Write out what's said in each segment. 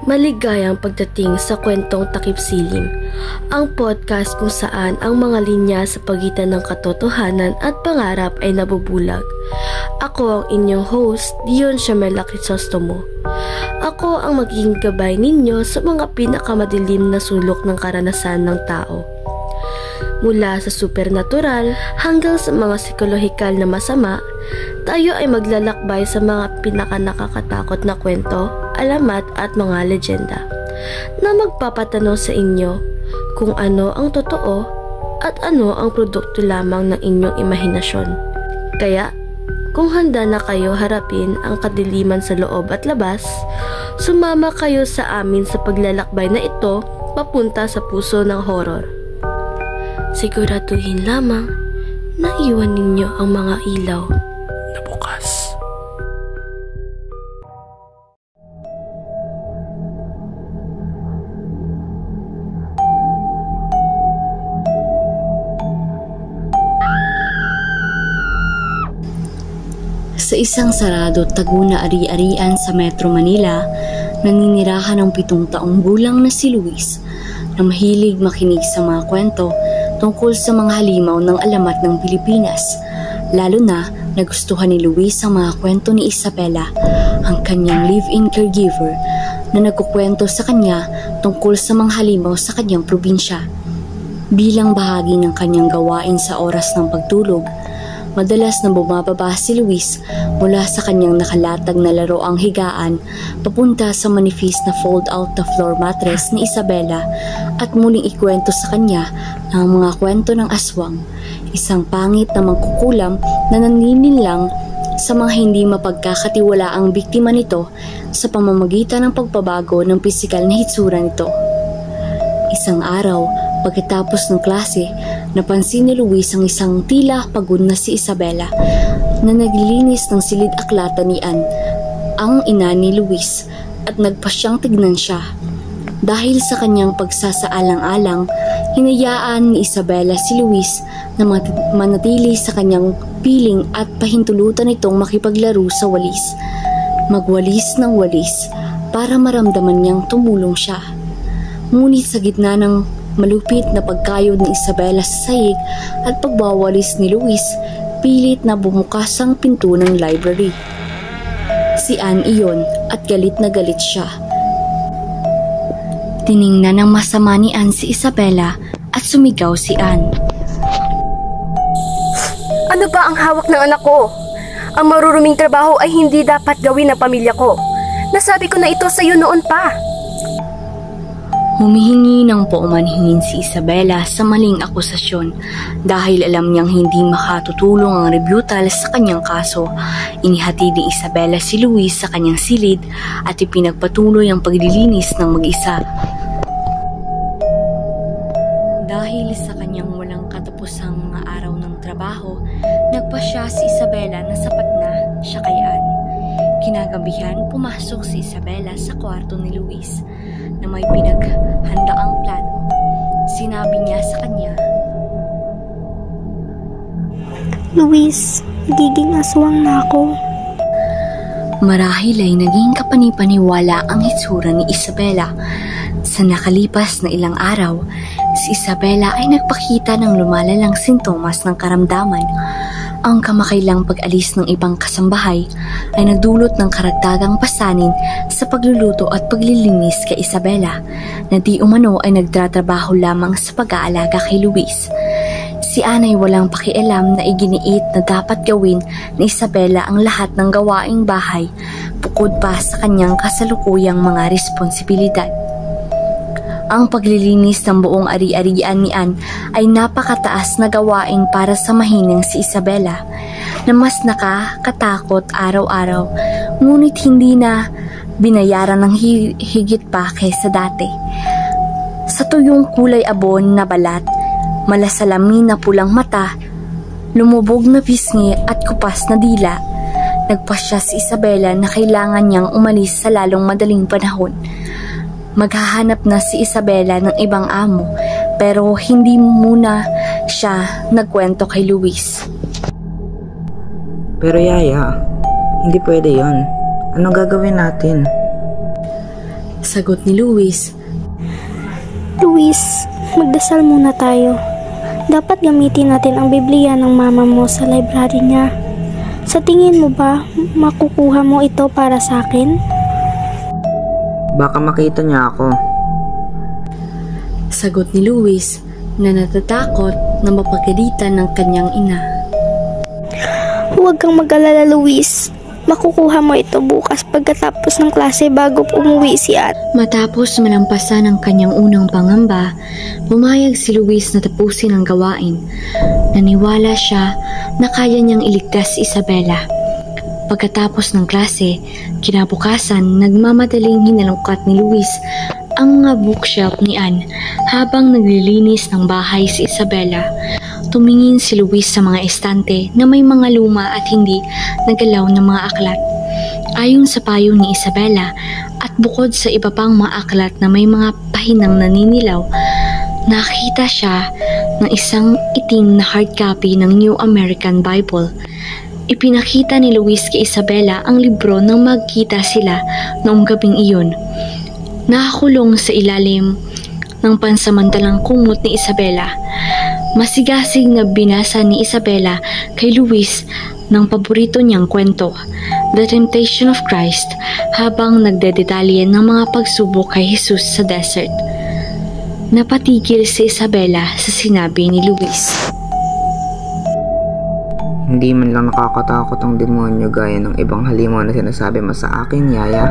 Maligayang pagdating sa kwentong Takip Silim, ang podcast kung saan ang mga linya sa pagitan ng katotohanan at pangarap ay nabubulag. Ako ang inyong host, Dion Shamela Crisostomo. Ako ang magiging gabay ninyo sa mga pinakamadilim na sulok ng karanasan ng tao. Mula sa supernatural hanggang sa mga psikolohikal na masama, tayo ay maglalakbay sa mga pinakanakakatakot na kwento, alamat at mga legenda na magpapatanong sa inyo kung ano ang totoo at ano ang produkto lamang ng inyong imahinasyon. Kaya, kung handa na kayo harapin ang kadiliman sa loob at labas, sumama kayo sa amin sa paglalakbay na ito papunta sa puso ng horror. Siguraduhin lamang na iwan ninyo ang mga ilaw na bukas. Sa isang sarado tago na ari-arian sa Metro Manila, naninirahan ang 7 taong gulang na si Luis na mahilig makinig sa mga kwento tungkol sa mga halimaw ng alamat ng Pilipinas. Lalo na nagustuhan ni Luis ang mga kwento ni Isabela, ang kanyang live-in caregiver na nagkukwento sa kanya tungkol sa mga halimaw sa kanyang probinsya. Bilang bahagi ng kanyang gawain sa oras ng pagtulog, madalas na bumababa si Luis mula sa kanyang nakalatag na laroang higaan papunta sa manifis na fold-out na floor mattress ni Isabela at muling ikwento sa kanya ang mga kwento ng aswang, isang pangit na mangkukulam na naninilang sa mga hindi mapagkakatiwalaang biktima nito sa pamamagitan ng pagbabago ng pisikal na hitsura nito. Isang araw, pagkatapos ng klase, napansin ni Luis ang isang tila pagod na si Isabela na naglilinis ng silid-aklatan ni Ann, ang ina ni Luis, at nagpasyang tignan siya. Dahil sa kanyang pagsasaalang-alang, hinayaan ni Isabela si Luis na manatili sa kanyang piling at pahintulutan itong makipaglaro sa walis. Magwalis ng walis para maramdaman niyang tumulong siya. Ngunit sa gitna ng malupit na pagkayod ni Isabela sa sahig at pagbawalis ni Luis, pilit na bumukas ang pinto ng library. Si Ann iyon at galit na galit siya. Tiningnan ng masama ni Ann si Isabela at sumigaw si Ann. Ano ba ang hawak ng anak ko? Ang maruruming trabaho ay hindi dapat gawin ng pamilya ko. Nasabi ko na ito sa iyo noon pa. Humihingi ng paumanhin si Isabela sa maling akusasyon dahil alam niyang hindi makatutulong ang rebuttal sa kanyang kaso. Inihatid ni Isabela si Luis sa kanyang silid at ipinagpatuloy ang paglilinis ng mag-isa. Dahil sa kanyang walang katapusang mga araw ng trabaho, nagpasya si Isabela na sapat na siya kay Ann. Kinagabihan, pumasok si Isabela sa kwarto ni Luis na may pinaghandaang plano. Sinabi niya sa kanya, Luis, magiging aswang na ako. Marahil ay naging kapanipaniwala ang hitsura ni Isabela. Sa nakalipas na ilang araw, si Isabela ay nagpakita ng lumalalang sintomas ng karamdaman. Ang kamakailang pag-alis ng ibang kasambahay ay nagdulot ng karagdagang pasanin sa pagluluto at paglilinis kay Isabela na di umano ay nagtatrabaho lamang sa pag-aalaga kay Luis. Si Ann ay walang pakialam na iginiit na dapat gawin ni Isabela ang lahat ng gawaing bahay bukod pa sa kanyang kasalukuyang mga responsibilidad. Ang paglilinis ng buong ari-arian ni Ann ay napakataas na gawain para sa mahinang si Isabela na mas nakakatakot araw-araw, ngunit hindi na binayaran ng higit pa kaysa dati. Sa tuyong kulay abon na balat, malasalamin na pulang mata, lumubog na pisngi at kupas na dila, nagpasya si Isabela na kailangan niyang umalis sa lalong madaling panahon. Maghahanap na si Isabela ng ibang amo pero hindi muna siya nagkwento kay Luis. Pero Yaya, hindi pwede yon. Anong gagawin natin? Sagot ni Luis. Luis, magdasal muna tayo. Dapat gamitin natin ang Biblia ng mama mo sa library niya. Sa tingin mo ba, makukuha mo ito para sa akin? Baka makita niya ako. Sagot ni Luis na natatakot na mapagalitan ng kanyang ina. Huwag kang mag-alala, Luis. Makukuha mo ito bukas pagkatapos ng klase bago umuwi si Ate. Matapos malampasan ang kanyang unang pangamba, pumayag si Luis na tapusin ang gawain. Naniwala siya na kaya niyang iligtas si Isabela. Pagkatapos ng klase, kinabukasan nagmamadaling hinalungkat ni Luis ang mga bookshelf ni Anne habang naglilinis ng bahay si Isabela. Tumingin si Luis sa mga estante na may mga luma at hindi nagalaw na mga aklat. Ayon sa payo ni Isabela at bukod sa iba pang mga aklat na may mga pahinang naninilaw, nakita siya ng isang itim na hard copy ng New American Bible. Ipinakita ni Luis kay Isabela ang libro nang magkita sila noong gabing iyon. Nakakulong sa ilalim ng pansamantalang kumot ni Isabela. Masigasig na binasa ni Isabela kay Luis ng paborito niyang kwento, The Temptation of Christ, habang nagdedetalye ng mga pagsubok kay Jesus sa desert. Napatigil si Isabela sa sinabi ni Luis. Hindi man lang nakakatakot ang demonyo gaya ng ibang halimaw na sinasabi mo sa akin, Yaya.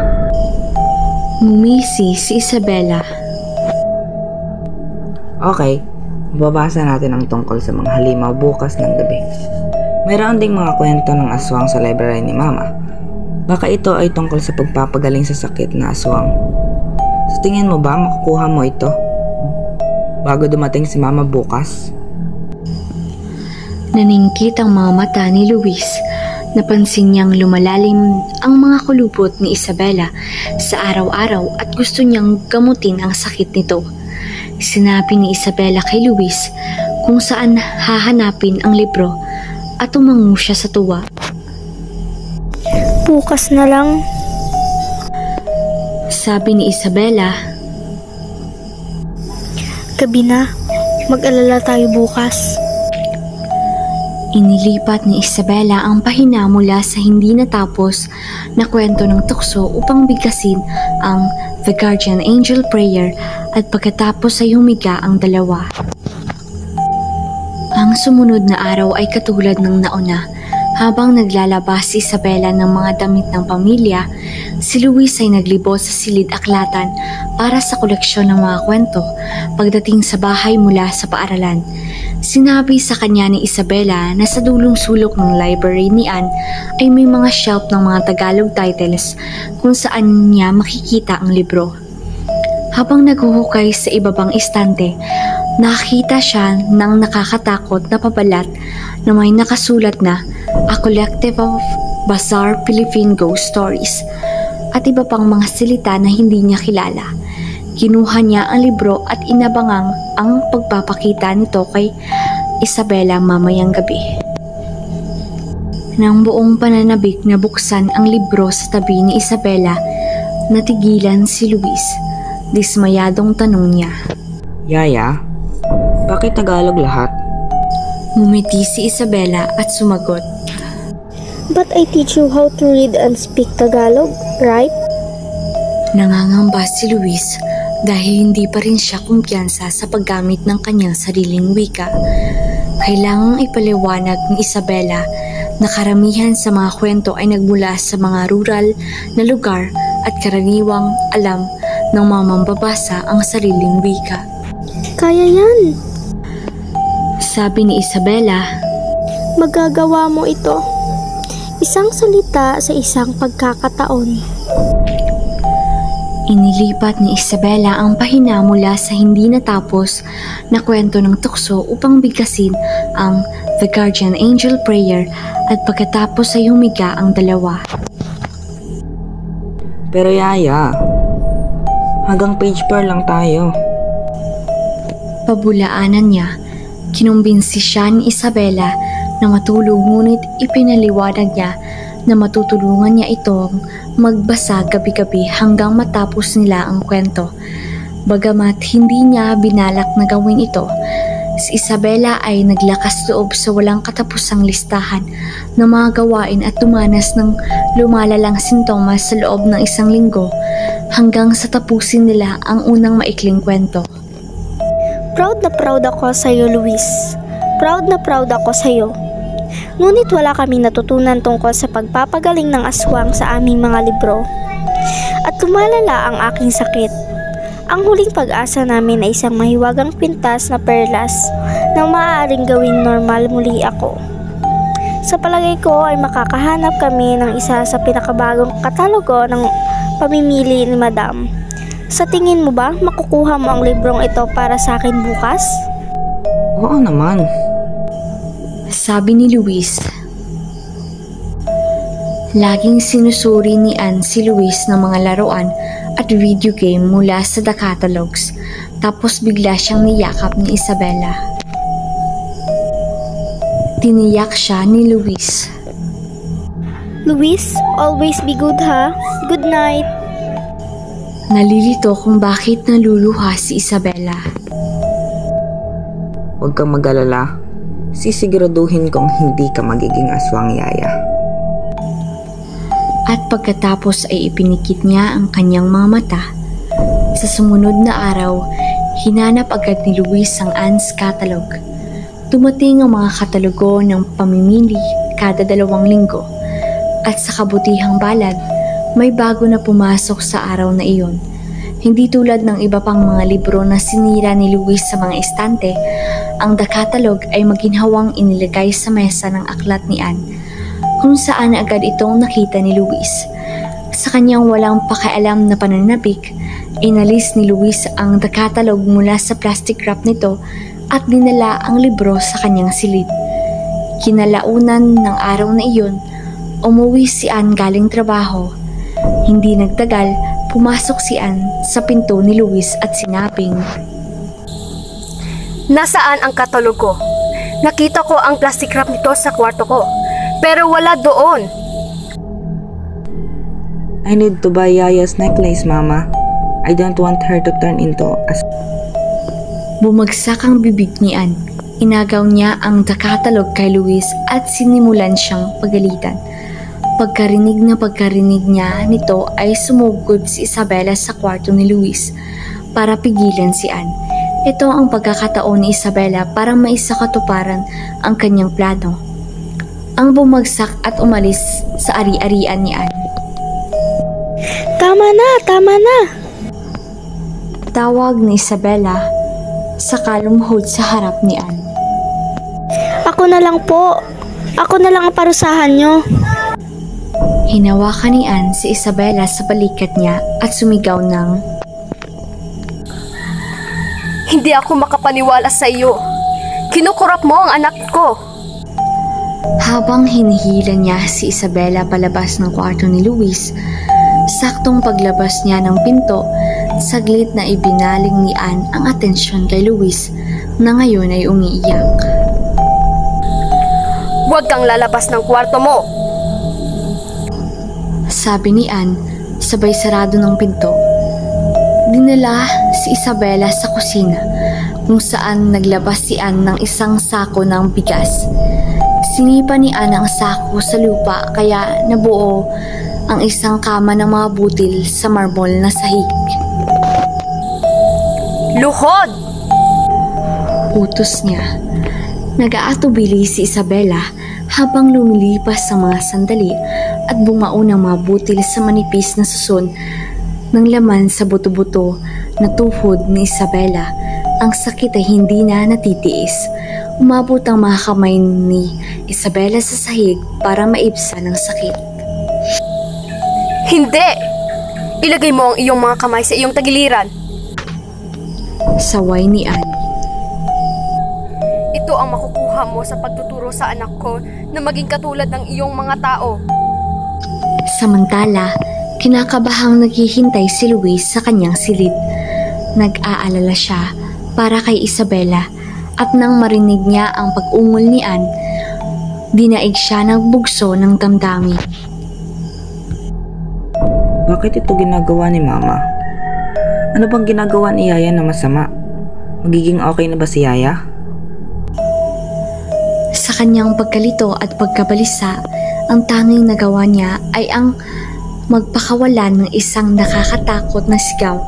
Ngumisi si Isabela. Okay, babasa natin ang tungkol sa mga halimaw bukas ng gabi. Mayroon ding mga kwento ng aswang sa library ni Mama. Baka ito ay tungkol sa pagpapagaling sa sakit na aswang. Sa tingin mo ba makukuha mo ito bago dumating si Mama bukas? Naningkit ang mga mata ni Luis. Napansin niyang lumalalim ang mga kulubot ni Isabela sa araw-araw at gusto niyang gamutin ang sakit nito. Sinabi ni Isabela kay Luis kung saan hahanapin ang libro at tumango siya sa tuwa. Bukas na lang. Sabi ni Isabela. Gabi na. Mag-alala tayo bukas. Inilipat ni Isabela ang pahina mula sa hindi natapos na kwento ng tukso upang bigkasin ang The Guardian Angel Prayer at pagkatapos ay humiga ang dalawa. Ang sumunod na araw ay katulad ng nauna. Habang naglalabas si Isabela ng mga damit ng pamilya, si Luis ay naglibot sa silid aklatan para sa koleksyon ng mga kwento. Pagdating sa bahay mula sa paaralan, sinabi sa kanya ni Isabela na sa dulong sulok ng library ni Anne ay may mga shelf ng mga Tagalog titles kung saan niya makikita ang libro. Habang naghuhukay sa ibabang istante, nakita siya ng nakakatakot na pabalat na may nakasulat na A Collective of Bizarre Philippine Ghost Stories at iba pang mga silita na hindi niya kilala. Kinuha niya ang libro at inabangang ang pagpapakita nito kay Isabela mamayang gabi. Nang buong pananabik na buksan ang libro sa tabi ni Isabela, natigilan si Luis. Dismayadong tanong niya. Yaya, bakit Tagalog lahat? Ngumiti si Isabela at sumagot. But I teach you how to read and speak Tagalog, right? Nangangamba si Luis dahil hindi pa rin siya kumpiyansa sa paggamit ng kanyang sariling wika. Kailangang ipaliwanag ni Isabela na karamihan sa mga kwento ay nagmula sa mga rural na lugar at karaniwang alam ng mga mambabasa ang sariling wika. Kaya yan. Sabi ni Isabela. Magagawa mo ito. Isang salita sa isang pagkakataon. Inilipat ni Isabela ang pahina mula sa hindi natapos na kwento ng tukso upang bigkasin ang The Guardian Angel Prayer at pagkatapos ay humiga ang dalawa. Pero Yaya, hanggang page 4 lang tayo. Pabulaanan niya, kinumbinsi siya ni Isabela na matulog ngunit ipinaliwanag niya na matutulungan niya itong magbasa gabi-gabi hanggang matapos nila ang kwento. Bagamat hindi niya binalak na gawin ito, si Isabela ay naglakas loob sa walang katapusang listahan ng mga gawain at dumanas ng lumalalang sintomas sa loob ng 1 linggo hanggang sa tapusin nila ang unang maikling kwento. Proud na proud ako sa iyo, Luis. Proud na proud ako sa iyo. Ngunit wala kaming natutunan tungkol sa pagpapagaling ng aswang sa aming mga libro. At tumalala ang aking sakit. Ang huling pag-asa namin ay isang mahiwagang pintas na perlas nang maaaring gawing normal muli ako. Sa palagay ko ay makakahanap kami ng isa sa pinakabagong katalogo ng pamimili ni Madam. Sa tingin mo ba makukuha mo ang librong ito para sa akin bukas? Oo naman. Sabi ni Luis. Laging sinusuri ni Anne si Luis ng mga laruan at video game mula sa The Catalogs, tapos bigla siyang niyakap ni Isabela. Tiniyak siya ni Luis. Luis, always be good ha. Good night. Nalilito kung bakit naluluha si Isabela. Huwag kang mag-alala. Sisiguraduhin kong hindi ka magiging aswang, Yaya. At pagkatapos ay ipinikit niya ang kanyang mga mata. Sa sumunod na araw, hinanap agad ni Luis ang Anne's catalog. Dumating ang mga katalogo ng pamimili kada 2 linggo. At sa kabutihang balad, may bago na pumasok sa araw na iyon. Hindi tulad ng iba pang mga libro na sinira ni Luis sa mga estante, ang The Catalog ay maginhawang inilagay sa mesa ng aklat ni Anne, kung saan agad itong nakita ni Luis. Sa kanyang walang pakialam na pananabik, inalis ni Luis ang The Catalog mula sa plastic wrap nito at dinala ang libro sa kanyang silid. Kinalaunan ng araw na iyon, umuwi si Anne galing trabaho. Hindi nagtagal, pumasok si Anne sa pinto ni Luis at sinabing, Nasaan ang katalogo? Nakita ko ang plastic wrap nito sa kwarto ko, pero wala doon. I need to buy Yaya's necklace, Mama. I don't want her to turn into a... Bumagsak ang bibig ni Anne. Inagaw niya ang The Catalog kay Luis at sinimulan siyang pagalitan. Pagkarinig niya nito ay sumugod si Isabela sa kwarto ni Luis para pigilan si Anne. Ito ang pagkakataon ni Isabela para maisakatuparan ang kanyang plano. Ang bumagsak at umalis sa ari-arian ni Anne. Tama na! Tawag ni Isabela sa kalumhod sa harap ni Anne. Ako na lang po. Ako na lang ang parusahan nyo. Hinawakan ni Anne si Isabela sa balikat niya at sumigaw ng, Hindi ako makapaniwala sa iyo. Kinukurap mo ang anak ko. Habang hinihila niya si Isabela palabas ng kwarto ni Luis, saktong paglabas niya ng pinto, saglit na ibinaling ni Anne ang atensyon kay Luis na ngayon ay umiiyak. Huwag kang lalabas ng kwarto mo. Sabi ni Anne, sabay sarado ng pinto. Dinala si Isabela sa kusina, kung saan naglabas si Anne ng isang sako ng bigas. Sinipa ni Anne ang sako sa lupa kaya nabuo ang isang kama ng mga butil sa marmol na sahig. Luhod! Utos niya. Nag-aatubili si Isabela habang lumilipas sa mga sandali at bumao ng mga butil sa manipis na suson ng laman sa buto-buto na tuhod ni Isabela. Ang sakit ay hindi na natitiis. Umabot ang mga kamay ni Isabela sa sahig para maibsan ang sakit. Hindi! Ilagay mo ang iyong mga kamay sa iyong tagiliran. Saway ni Anne. Ito ang makukuha mo sa pagtuturo sa anak ko na maging katulad ng iyong mga tao. Samantala, kinakabahang naghihintay si Luis sa kanyang silid. Nag-aalala siya para kay Isabela at nang marinig niya ang pag-ungol ni Anne, dinaig siya ng bugso ng damdamin. bakit ito ginagawa ni Mama? Ano bang ginagawa ni Yaya na masama? Magiging okay na ba si Yaya? Sa kanyang pagkalito at pagkabalisa, ang tanging nagawa niya ay ang magpakawalan ng isang nakakatakot na sigaw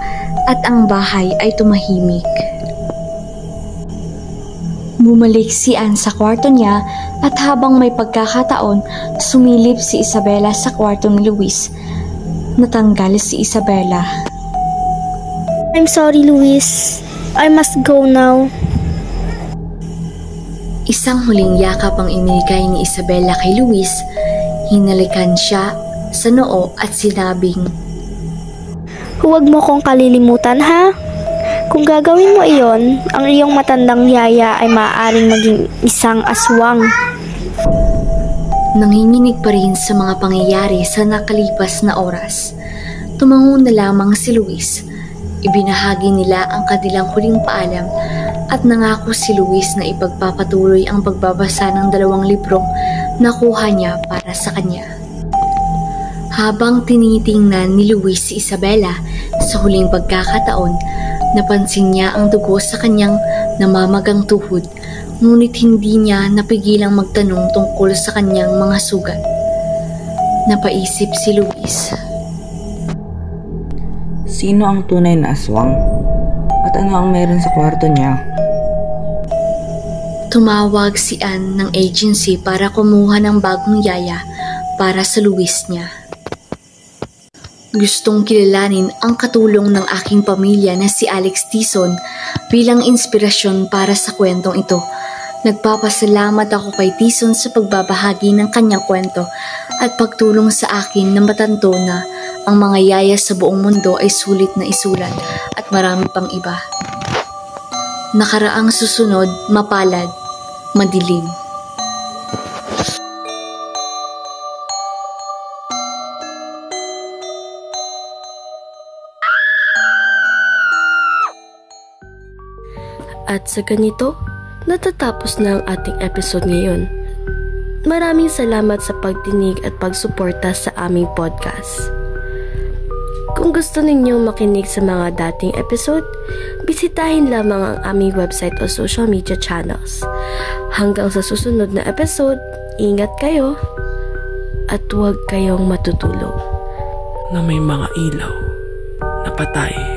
at ang bahay ay tumahimik. Bumalik si Anne sa kwarto niya at habang may pagkakataon, sumilip si Isabela sa kwarto ni Luis. Natanggal si Isabela. I'm sorry, Luis. I must go now. Isang huling yakap ang inigay ni Isabela kay Luis. Hinalikan siya sa noo at sinabing, Huwag mo kong kalilimutan, ha? Kung gagawin mo iyon, ang iyong matandang yaya ay maaaring maging isang aswang. Nanginginig pa rin sa mga pangyayari sa nakalipas na oras. Tumango na lamang si Luis. Ibinahagi nila ang kanilang huling paalam at nangako si Luis na ipagpapatuloy ang pagbabasa ng 2 librong nakuha niya para sa kanya. Habang tinitingnan ni Luis si Isabela sa huling pagkakataon, napansin niya ang dugo sa kanyang namamagang tuhod, ngunit hindi niya napigilang magtanong tungkol sa kanyang mga sugat. Napaisip si Luis. Sino ang tunay na aswang? At ano ang meron sa kwarto niya? Tumawag si Anne ng agency para kumuha ng bagong yaya para sa Luis niya. Gustong kilalanin ang katulong ng aking pamilya na si Alex Tison bilang inspirasyon para sa kwentong ito. Nagpapasalamat ako kay Tison sa pagbabahagi ng kanyang kwento at pagtulong sa akin na matanto na ang mga yaya sa buong mundo ay sulit na isulat at marami pang iba. Nakaraang susunod, mapalad, madilim. At sa ganito, natatapos na ang ating episode ngayon. Maraming salamat sa pagdinig at pagsuporta sa aming podcast. Kung gusto ninyong makinig sa mga dating episode, bisitahin lamang ang aming website o social media channels. Hanggang sa susunod na episode, ingat kayo at huwag kayong matutulog. Na may mga ilaw na patay.